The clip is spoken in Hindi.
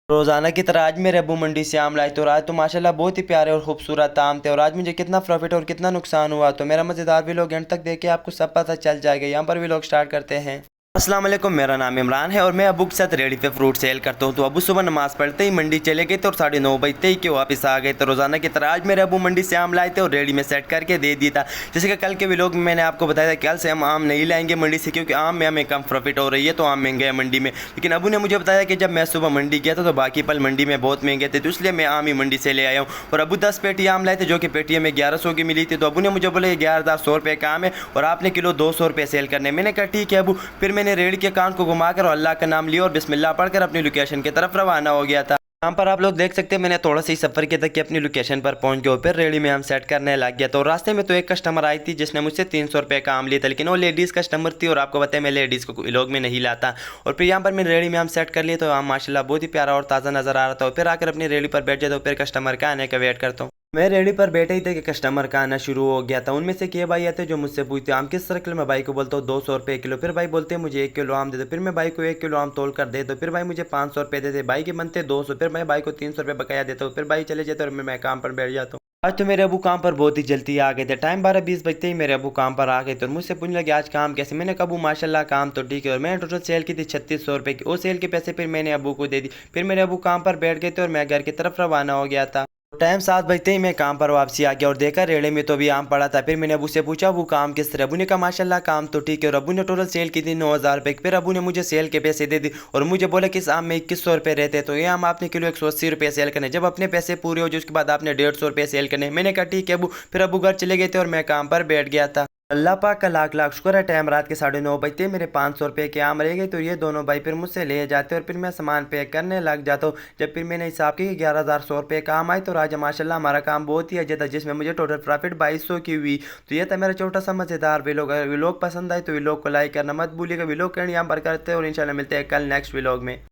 रोज़ाना की तरह आज मेरे अबू मंडी से आम लाए तो आज तो माशाल्लाह बहुत ही प्यारे और खूबसूरत आम थे। और आज मुझे कितना प्रॉफिट और कितना नुकसान हुआ तो मेरा मज़ेदार भी लोग एंड तक देखे आपको सब पता चल जाएगा। यहाँ पर भी लोग स्टार्ट करते हैं। अस्सलाम वालेकुम, मेरा नाम इमरान है और मैं अबू के साथ रेडी पे फ्रूट सेल करता हूँ। तो अबू सुबह नमाज़ पढ़ते ही मंडी चले गए थे और 9:30 बजते ही के वापस आ गए। तो रोज़ाना की तरह आज मेरे अबू मंडी से आम लाए थे और रेडी में सेट करके दे दिया था। जैसे कि कल के व्लॉग में मैंने आपको बताया था कल से हम आम नहीं लाएंगे मंडी से, क्योंकि आम में हमें कम प्रॉफिट हो रही है तो आम महंगे हैं मंडी में। लेकिन अबू ने मुझे बताया कि जब मैं सुबह मंडी गया था तो बाकी फल मंडी में बहुत महंगे थे, तो इसलिए मैं आम ही मंडी से ले आया हूँ। और अबू 10 पेटी आम लाए थे जो कि पेटी में 1100 की मिली थी। तो अबू ने मुझे बोला 11,100 रुपये का आम है और आपने किलो 200 रुपये सेल करने। मैंने कहा ठीक है अबू। फिर मैंने रेडी के कान को घुमाकर और अल्लाह का नाम लिया और बिस्मिल्लाह पढ़कर अपनी लोकेशन की तरफ रवाना हो गया था। यहाँ पर आप लोग देख सकते हैं मैंने थोड़ा सा ही सफ़र किया था कि अपनी लोकेशन पर पहुंच गया। फिर रेडी में हम सेट करने लग गया। तो रास्ते में तो एक कस्टमर आई थी जिसने मुझसे 300 रुपये का आम लिया था, लेकिन वो लेडीज़ कस्टमर थी और आपको बताया मैं लेडीज़ को व्लॉग में नहीं लाता। और फिर यहाँ पर मैंने रेडी में हम सेट कर लिए तो आम माशाल्लाह बहुत ही प्यारा और ताज़ा नज़र आ रहा था। और फिर आकर अपनी रेडी पर बैठ जाता हूँ, फिर कस्टमर का आने का वेट करता हूँ। मैं रेडी पर बैठे ही थे कि कस्टमर का आना शुरू हो गया था। उनमें से के भाई आते जो मुझसे पूछते आम किस सर्कल में, भाई को बोलता हूँ 200 रुपये किलो। फिर भाई बोलते हैं मुझे 1 किलो आम दे दो। फिर मैं भाई को 1 किलो आम तोल कर दे दो। फिर भाई मुझे 500 रुपये दे दे। भाई के बनते 200। फिर मैं भाई को 300 रुपये बकाया देता हूँ। फिर भाई चले जाते और मैं काम पर बैठ जाता हूँ। आज तो मेरे अबू काम पर बहुत ही जल्दी आ गए थे। टाइम 12:20 बजते ही मेरे अबू काम पर आ गए थे और मुझसे पूछने लगे आज काम कैसे। मैंने कहा अबू माशाल्लाह काम तो ठीक है। और मैंने टोटल सेल की थी 3600 रुपये की। वो सेल के पैसे फिर मैंने अबू को दे दी। फिर मेरे अबू काम पर बैठ गए थे और मैं घर की तरफ रवाना हो गया था। टाइम 7 बजते ही मैं काम पर वापसी आ गया और देखा रेड़े में तो भी आम पड़ा था। फिर मैंने अबू से पूछा वो काम किस तरह। अबू ने कहा माशाल्लाह काम तो ठीक है। और अबू ने टोटल सेल की थी 9,000 रुपये। फिर अबू ने मुझे सेल के पैसे दे दी और मुझे बोला कि इस आम में 2100 रुपये रहते हैं, तो ये आम आपने किलो 180 रुपये सेल करने। जब अपने पैसे पूरे हो जाए उसके बाद आपने 150 रुपये सेल करने। मैंने कहा ठीक है अबू। फिर अबू घर चले गए थे और मैं काम पर बैठ गया था। अल्लाह पाक का लाख लाख शुक्र है टाइम रात के 9:30 बजते मेरे 500 रुपये के आम रह गए। तो ये दोनों भाई फिर मुझसे ले जाते और फिर मैं सामान पैक करने लग जाता हूँ। जब फिर मैंने हिसाब किया कि 11,100 रुपये का आम आए तो आज माशाल्लाह हमारा काम बहुत ही अच्छा था, जिसमें मुझे टोटल प्रॉफिट 2200 की हुई। तो ये था मेरा छोटा सा मज़ेदार व्लॉग। अगर व्लॉग पसंद आए तो व्लॉग को लाइक करना मत भूलिएगा। व्लॉग करनी यहाँ पर करते हैं और इंशाल्लाह मिलते हैं कल नेक्स्ट व्लॉग में।